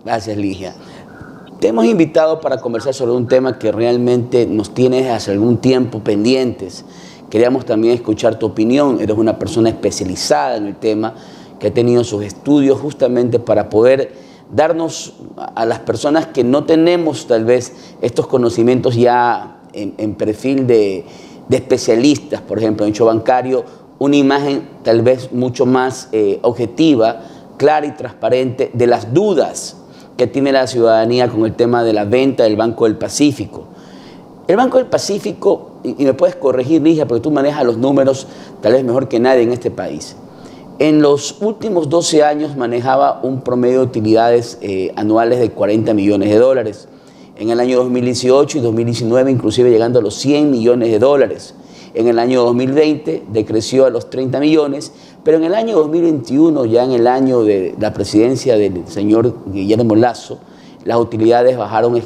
Gracias, Ligia. Te hemos invitado para conversar sobre un tema que realmente nos tiene desde hace algún tiempo pendientes. Queríamos también escuchar tu opinión. Eres una persona especializada en el tema, que ha tenido sus estudios justamente para poder darnos a las personas que no tenemos tal vez estos conocimientos ya en perfil de especialistas, por ejemplo, en hecho bancario, una imagen tal vez mucho más objetiva, clara y transparente de las dudas que tiene la ciudadanía con el tema de la venta del Banco del Pacífico. El Banco del Pacífico, y me puedes corregir, Ligia, porque tú manejas los números tal vez mejor que nadie en este país, en los últimos 12 años manejaba un promedio de utilidades anuales de 40 millones de dólares. En el año 2018 y 2019 inclusive llegando a los 100 millones de dólares. En el año 2020 decreció a los 30 millones, pero en el año 2021, ya en el año de la presidencia del señor Guillermo Lasso, las utilidades bajaron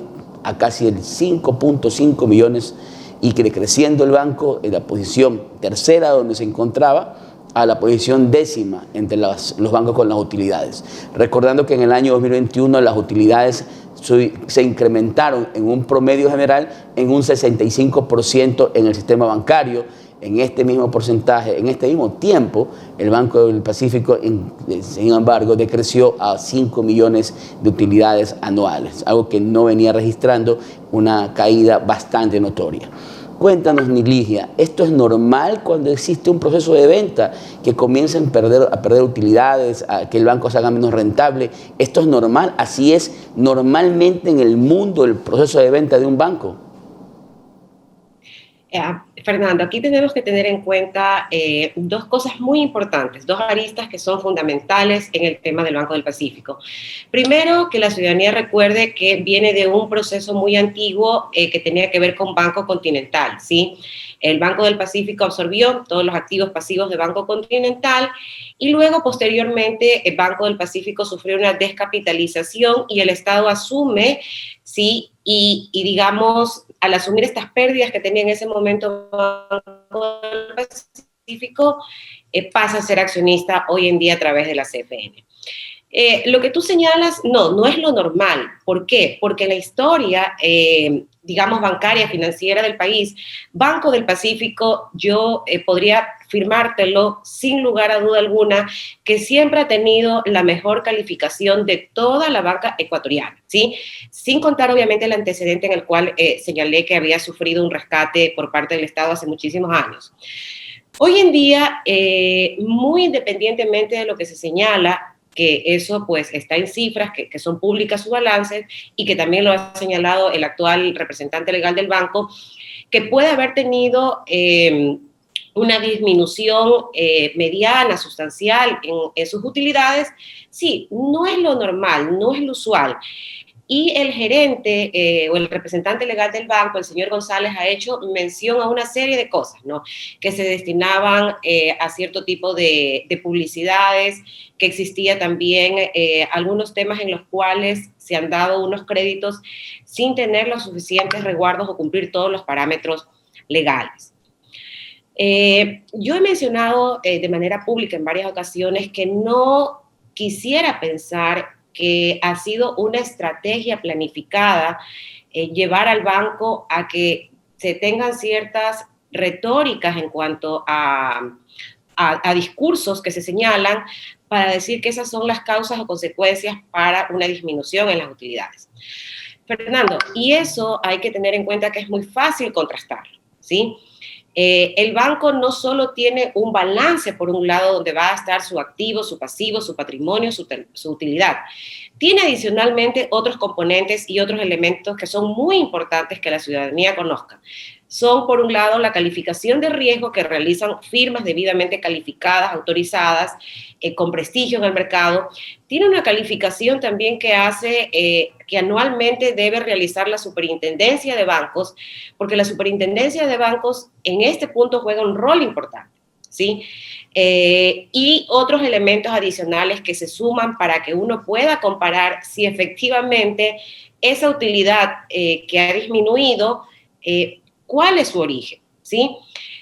a casi el 5.5 millones y creciendo el banco en la posición tercera donde se encontraba a la posición décima entre los bancos con las utilidades. Recordando que en el año 2021 las utilidades se incrementaron en un promedio general en un 65% en el sistema bancario. En este mismo porcentaje, en este mismo tiempo, el Banco del Pacífico, sin embargo, decreció a 5 millones de utilidades anuales, algo que no venía registrando, una caída bastante notoria. Cuéntanos, Ligia, ¿esto es normal cuando existe un proceso de venta que comiencen a perder utilidades, a que el banco se haga menos rentable? ¿Esto es normal? ¿Así es normalmente en el mundo el proceso de venta de un banco? Fernando, aquí tenemos que tener en cuenta dos cosas muy importantes, dos aristas que son fundamentales en el tema del Banco del Pacífico. Primero, que la ciudadanía recuerde que viene de un proceso muy antiguo que tenía que ver con Banco Continental, ¿sí? El Banco del Pacífico absorbió todos los activos pasivos de Banco Continental y luego, posteriormente, el Banco del Pacífico sufrió una descapitalización y el Estado asume, ¿sí? Y digamos, al asumir estas pérdidas que tenía en ese momento Banco del Pacífico, pasa a ser accionista hoy en día a través de la CFN. Lo que tú señalas, no es lo normal. ¿Por qué? Porque la historia, digamos, bancaria, financiera del país, Banco del Pacífico, yo podría firmártelo sin lugar a duda alguna, que siempre ha tenido la mejor calificación de toda la banca ecuatoriana, ¿sí? Sin contar, obviamente, el antecedente en el cual señalé que había sufrido un rescate por parte del Estado hace muchísimos años. Hoy en día, muy independientemente de lo que se señala, que eso pues está en cifras que son públicas sus balances y que también lo ha señalado el actual representante legal del banco, que puede haber tenido una disminución mediana, sustancial en sus utilidades. Sí, no es lo normal, no es lo usual. Y el gerente o el representante legal del banco, el señor González, ha hecho mención a una serie de cosas, ¿no? Que se destinaban a cierto tipo de publicidades, que existía también algunos temas en los cuales se han dado unos créditos sin tener los suficientes resguardos o cumplir todos los parámetros legales. Yo he mencionado de manera pública en varias ocasiones que no quisiera pensar que ha sido una estrategia planificada llevar al banco a que se tengan ciertas retóricas en cuanto a discursos que se señalan para decir que esas son las causas o consecuencias para una disminución en las utilidades. Fernando, y eso hay que tener en cuenta que es muy fácil contrastarlo, ¿sí? El banco no solo tiene un balance, por un lado, donde va a estar su activo, su pasivo, su patrimonio, su utilidad. Tiene adicionalmente otros componentes y otros elementos que son muy importantes que la ciudadanía conozca. Son, por un lado, la calificación de riesgo que realizan firmas debidamente calificadas, autorizadas, con prestigio en el mercado. Tiene una calificación también que hace, que anualmente debe realizar la Superintendencia de Bancos, porque la Superintendencia de Bancos en este punto juega un rol importante, ¿sí? Y otros elementos adicionales que se suman para que uno pueda comparar si efectivamente esa utilidad que ha disminuido, ¿cuál es su origen? ¿Sí?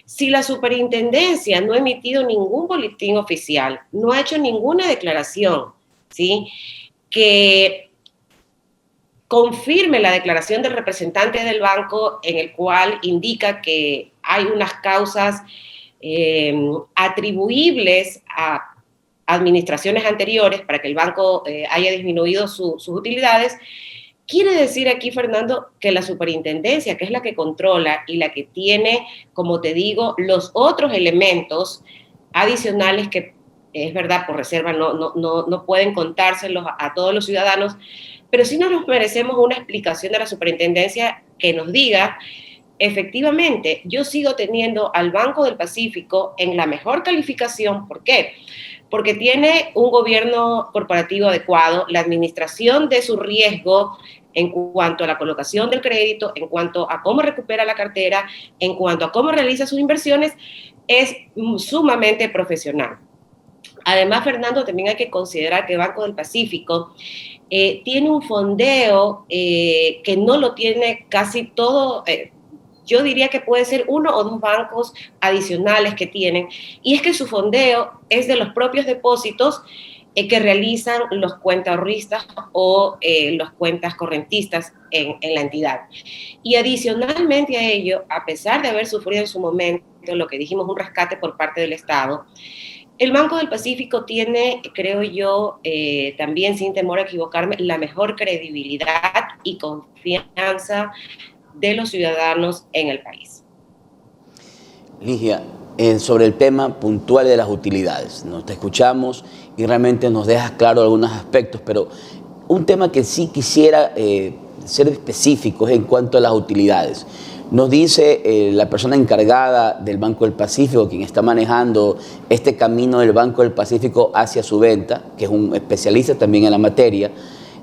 Si la superintendencia no ha emitido ningún boletín oficial, no ha hecho ninguna declaración, ¿sí? Que confirme la declaración del representante del banco en el cual indica que hay unas causas atribuibles a administraciones anteriores para que el banco haya disminuido sus utilidades. Quiere decir aquí, Fernando, que la superintendencia, que es la que controla y la que tiene, como te digo, los otros elementos adicionales que, es verdad, por reserva no pueden contárselos a todos los ciudadanos, pero sí nos merecemos una explicación de la superintendencia que nos diga, efectivamente, yo sigo teniendo al Banco del Pacífico en la mejor calificación. ¿Por qué? Porque tiene un gobierno corporativo adecuado, la administración de su riesgo en cuanto a la colocación del crédito, en cuanto a cómo recupera la cartera, en cuanto a cómo realiza sus inversiones, es sumamente profesional. Además, Fernando, también hay que considerar que el Banco del Pacífico tiene un fondeo que no lo tiene casi todo. Yo diría que puede ser uno o dos bancos adicionales que tienen, y es que su fondeo es de los propios depósitos que realizan los cuentaahorristas o los cuentas correntistas en la entidad. Y adicionalmente a ello, a pesar de haber sufrido en su momento lo que dijimos, un rescate por parte del Estado, el Banco del Pacífico tiene, creo yo, también sin temor a equivocarme, la mejor credibilidad y confianza de los ciudadanos en el país. Ligia, sobre el tema puntual de las utilidades, nos te escuchamos y realmente nos dejas claro algunos aspectos, pero un tema que sí quisiera ser específico es en cuanto a las utilidades. Nos dice la persona encargada del Banco del Pacífico, quien está manejando este camino del Banco del Pacífico hacia su venta, que es un especialista también en la materia,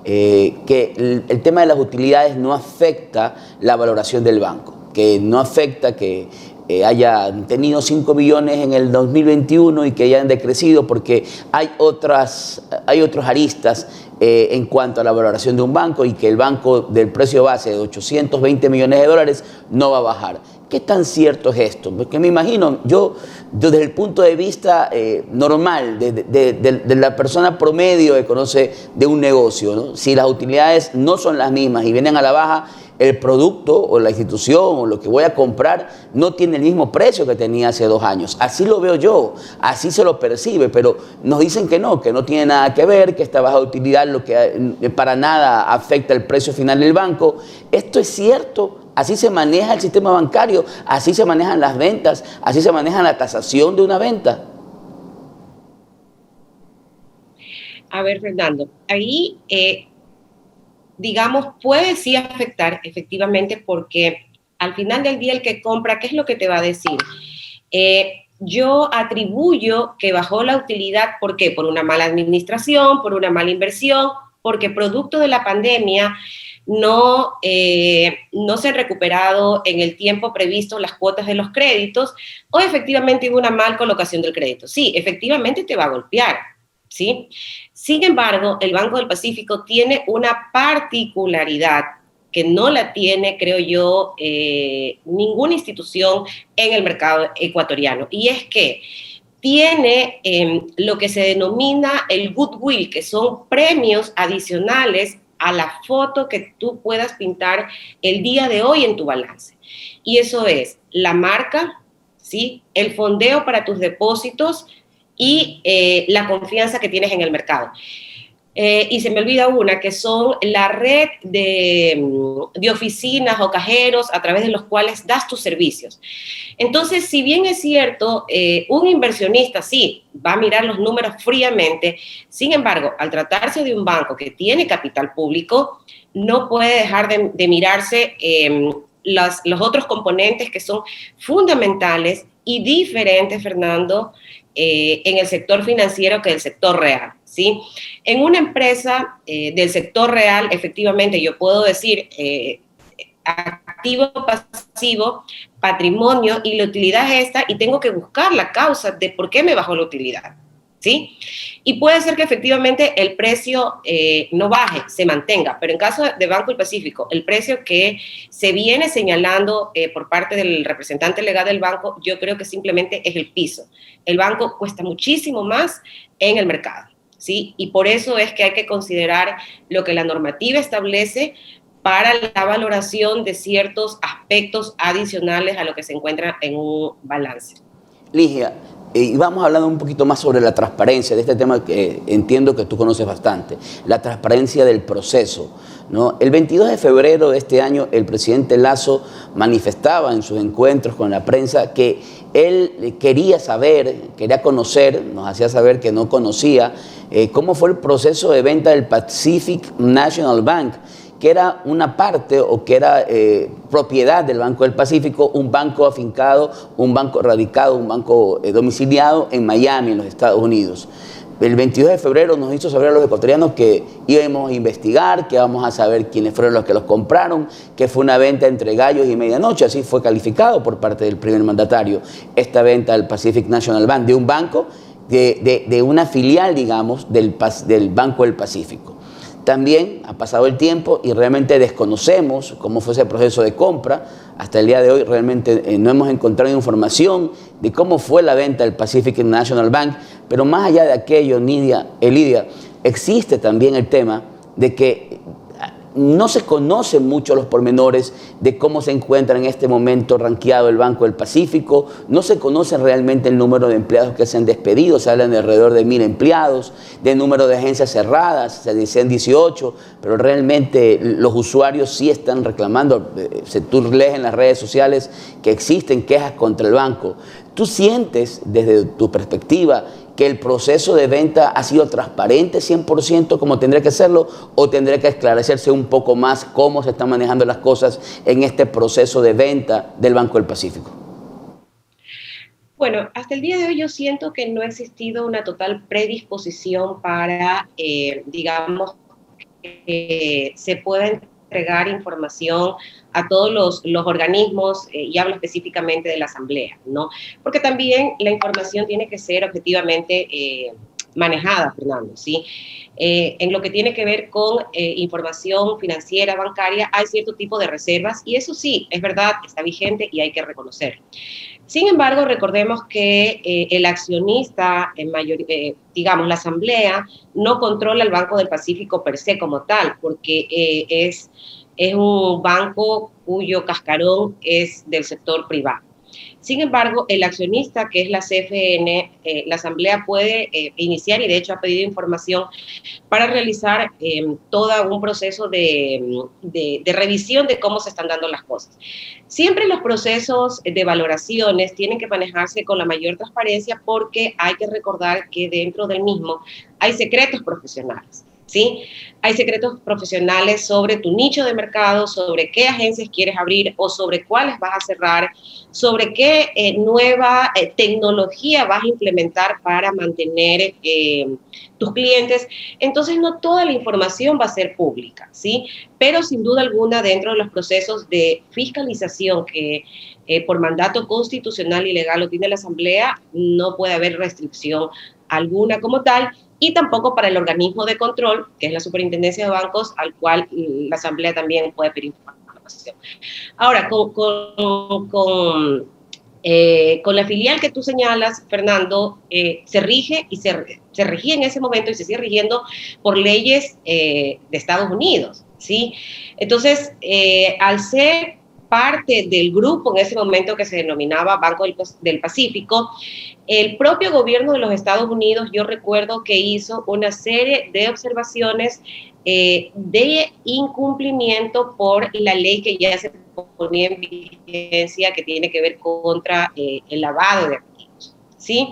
que el tema de las utilidades no afecta la valoración del banco, que no afecta que hayan tenido 5 billones en el 2021 y que hayan decrecido, porque hay otros aristas en cuanto a la valoración de un banco, y que el banco del precio base de 820 millones de dólares no va a bajar. ¿Qué tan cierto es esto? Porque me imagino, yo desde el punto de vista normal, de la persona promedio que conoce de un negocio, ¿no? Si las utilidades no son las mismas y vienen a la baja, el producto o la institución o lo que voy a comprar no tiene el mismo precio que tenía hace 2 años. Así lo veo yo, así se lo percibe, pero nos dicen que no tiene nada que ver, que esta baja utilidad lo que para nada afecta el precio final del banco. ¿Esto es cierto? Así se maneja el sistema bancario, así se manejan las ventas, así se maneja la tasación de una venta. A ver, Fernando, ahí, digamos, puede sí afectar efectivamente, porque al final del día el que compra, ¿qué es lo que te va a decir? Yo atribuyo que bajó la utilidad, ¿por qué? Por una mala administración, por una mala inversión, porque producto de la pandemia no se han recuperado en el tiempo previsto las cuotas de los créditos, o efectivamente hubo una mal colocación del crédito. Sí, efectivamente te va a golpear, ¿sí? Sin embargo, el Banco del Pacífico tiene una particularidad que no la tiene, creo yo, ninguna institución en el mercado ecuatoriano, y es que tiene lo que se denomina el goodwill, que son premios adicionales a la foto que tú puedas pintar el día de hoy en tu balance. Y eso es la marca, ¿sí? El fondeo para tus depósitos y la confianza que tienes en el mercado. Y se me olvida una, que son la red de oficinas o cajeros a través de los cuales das tus servicios. Entonces, si bien es cierto, un inversionista sí va a mirar los números fríamente, sin embargo, al tratarse de un banco que tiene capital público, no puede dejar de mirarse los otros componentes que son fundamentales y diferentes, Fernando, en el sector financiero que el sector real, ¿sí? En una empresa del sector real, efectivamente, yo puedo decir activo, pasivo, patrimonio, y la utilidad es esta, y tengo que buscar la causa de por qué me bajó la utilidad, ¿sí? Y puede ser que efectivamente el precio no baje, se mantenga, pero en caso de Banco del Pacífico, el precio que se viene señalando por parte del representante legal del banco, yo creo que simplemente es el piso. El banco cuesta muchísimo más en el mercado, ¿sí? Y por eso es que hay que considerar lo que la normativa establece para la valoración de ciertos aspectos adicionales a lo que se encuentra en un balance. Ligia, y vamos hablando un poquito más sobre la transparencia de este tema que entiendo que tú conoces bastante, la transparencia del proceso, ¿no? El 22 de febrero de este año el presidente Lasso manifestaba en sus encuentros con la prensa que él quería saber, quería conocer, nos hacía saber que no conocía cómo fue el proceso de venta del Pacific National Bank, que era una parte o que era propiedad del Banco del Pacífico, un banco afincado, un banco radicado, un banco domiciliado en Miami, en los Estados Unidos. El 22 de febrero nos hizo saber a los ecuatorianos que íbamos a investigar, que vamos a saber quiénes fueron los que los compraron, que fue una venta entre gallos y medianoche, así fue calificado por parte del primer mandatario, esta venta del Pacific National Bank, de un banco, de una filial, digamos, del Banco del Pacífico. También ha pasado el tiempo y realmente desconocemos cómo fue ese proceso de compra. Hasta el día de hoy realmente no hemos encontrado información de cómo fue la venta del Pacific National Bank, pero más allá de aquello, Elidia, existe también el tema de que no se conocen mucho los pormenores de cómo se encuentra en este momento rankeado el Banco del Pacífico, no se conoce realmente el número de empleados que se han despedido, se hablan de alrededor de 1000 empleados, de número de agencias cerradas, se dicen 18, pero realmente los usuarios sí están reclamando, tú lees en las redes sociales que existen quejas contra el banco. ¿Tú sientes desde tu perspectiva que el proceso de venta ha sido transparente 100% como tendría que serlo, o tendría que esclarecerse un poco más cómo se están manejando las cosas en este proceso de venta del Banco del Pacífico? Bueno, hasta el día de hoy yo siento que no ha existido una total predisposición para, digamos, que se pueda entregar información a todos los organismos, y hablo específicamente de la Asamblea, ¿no? Porque también la información tiene que ser objetivamente manejada, Fernando, ¿sí? En lo que tiene que ver con información financiera, bancaria, hay cierto tipo de reservas, y eso sí, es verdad, está vigente y hay que reconocerlo. Sin embargo, recordemos que el accionista, digamos, la Asamblea, no controla el Banco del Pacífico per se como tal, porque es un banco cuyo cascarón es del sector privado. Sin embargo, el accionista, que es la CFN, la Asamblea puede iniciar, y de hecho ha pedido información para realizar todo un proceso de revisión de cómo se están dando las cosas. Siempre los procesos de valoraciones tienen que manejarse con la mayor transparencia, porque hay que recordar que dentro del mismo hay secretos profesionales, ¿sí? Hay secretos profesionales sobre tu nicho de mercado, sobre qué agencias quieres abrir o sobre cuáles vas a cerrar, sobre qué nueva tecnología vas a implementar para mantener tus clientes. Entonces, no toda la información va a ser pública, ¿sí? Pero sin duda alguna, dentro de los procesos de fiscalización que por mandato constitucional y legal lo tiene la Asamblea, no puede haber restricción alguna como tal, y tampoco para el organismo de control, que es la Superintendencia de Bancos, al cual la Asamblea también puede pedir información. Ahora, con la filial que tú señalas, Fernando, se rige y se regía en ese momento y se sigue rigiendo por leyes de Estados Unidos, ¿sí? Entonces, al ser parte del grupo en ese momento que se denominaba Banco del Pacífico, el propio gobierno de los Estados Unidos, yo recuerdo que hizo una serie de observaciones de incumplimiento por la ley que ya se ponía en vigencia, que tiene que ver contra el lavado de activos, ¿sí?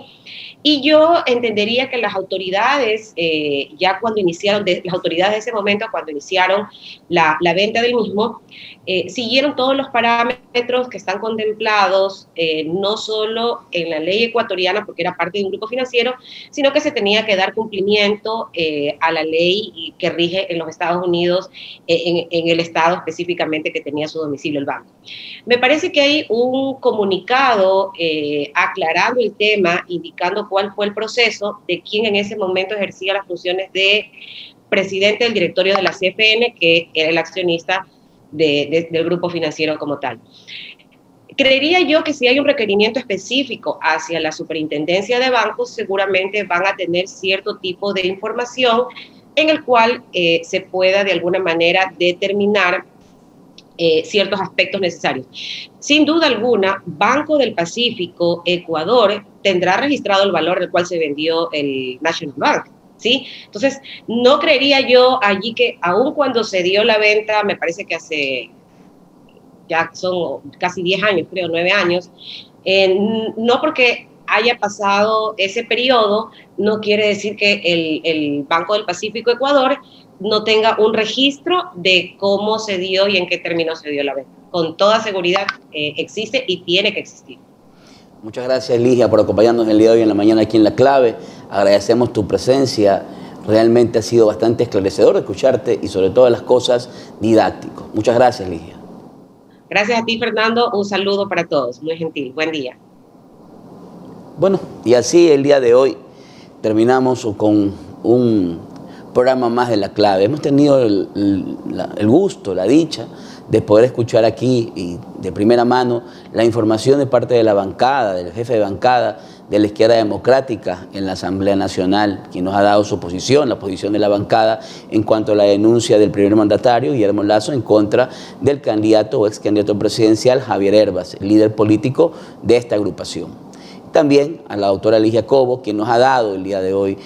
Y yo entendería que las autoridades, ya cuando iniciaron, las autoridades de ese momento, cuando iniciaron la venta del mismo, siguieron todos los parámetros que están contemplados, no solo en la ley ecuatoriana, porque era parte de un grupo financiero, sino que se tenía que dar cumplimiento a la ley que rige en los Estados Unidos, en el estado específicamente que tenía su domicilio el banco. Me parece que hay un comunicado aclarando el tema, indicando cuál fue el proceso de quien en ese momento ejercía las funciones de presidente del directorio de la CFN, que era el accionista del grupo financiero como tal. Creería yo que si hay un requerimiento específico hacia la superintendencia de bancos, seguramente van a tener cierto tipo de información en el cual se pueda de alguna manera determinar ciertos aspectos necesarios. Sin duda alguna, Banco del Pacífico, Ecuador, tendrá registrado el valor del cual se vendió el National Bank, ¿sí? Entonces, no creería yo allí que, aun cuando se dio la venta, me parece que hace, ya son casi 10 años, creo, 9 años, no porque haya pasado ese periodo, no quiere decir que el Banco del Pacífico Ecuador no tenga un registro de cómo se dio y en qué términos se dio la venta. Con toda seguridad existe y tiene que existir. Muchas gracias, Ligia, por acompañarnos el día de hoy en la mañana aquí en La Clave. Agradecemos tu presencia. Realmente ha sido bastante esclarecedor escucharte y sobre todas las cosas didáctico. Muchas gracias, Ligia. Gracias a ti, Fernando. Un saludo para todos. Muy gentil. Buen día. Bueno, y así el día de hoy terminamos con un programa más de La Clave. Hemos tenido el gusto, la dicha de poder escuchar aquí y de primera mano la información de parte de la bancada, del jefe de bancada de la Izquierda Democrática en la Asamblea Nacional, quien nos ha dado su posición, la posición de la bancada en cuanto a la denuncia del primer mandatario, Guillermo Lasso, en contra del candidato o ex candidato presidencial Javier Herbas, líder político de esta agrupación. También a la doctora Ligia Cobo, quien nos ha dado el día de hoy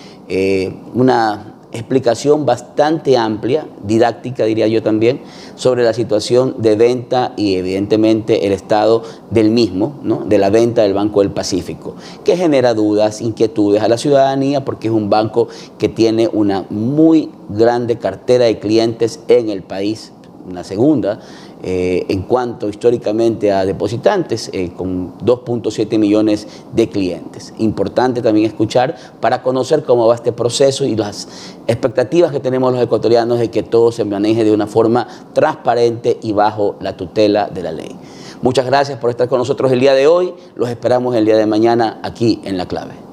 una explicación bastante amplia, didáctica diría yo también, sobre la situación de venta y evidentemente el estado del mismo, ¿no? De la venta del Banco del Pacífico, que genera dudas, inquietudes a la ciudadanía porque es un banco que tiene una muy grande cartera de clientes en el país, una segunda, en cuanto históricamente a depositantes, con 2.7 millones de clientes. Importante también escuchar para conocer cómo va este proceso y las expectativas que tenemos los ecuatorianos de que todo se maneje de una forma transparente y bajo la tutela de la ley. Muchas gracias por estar con nosotros el día de hoy. Los esperamos el día de mañana aquí en La Clave.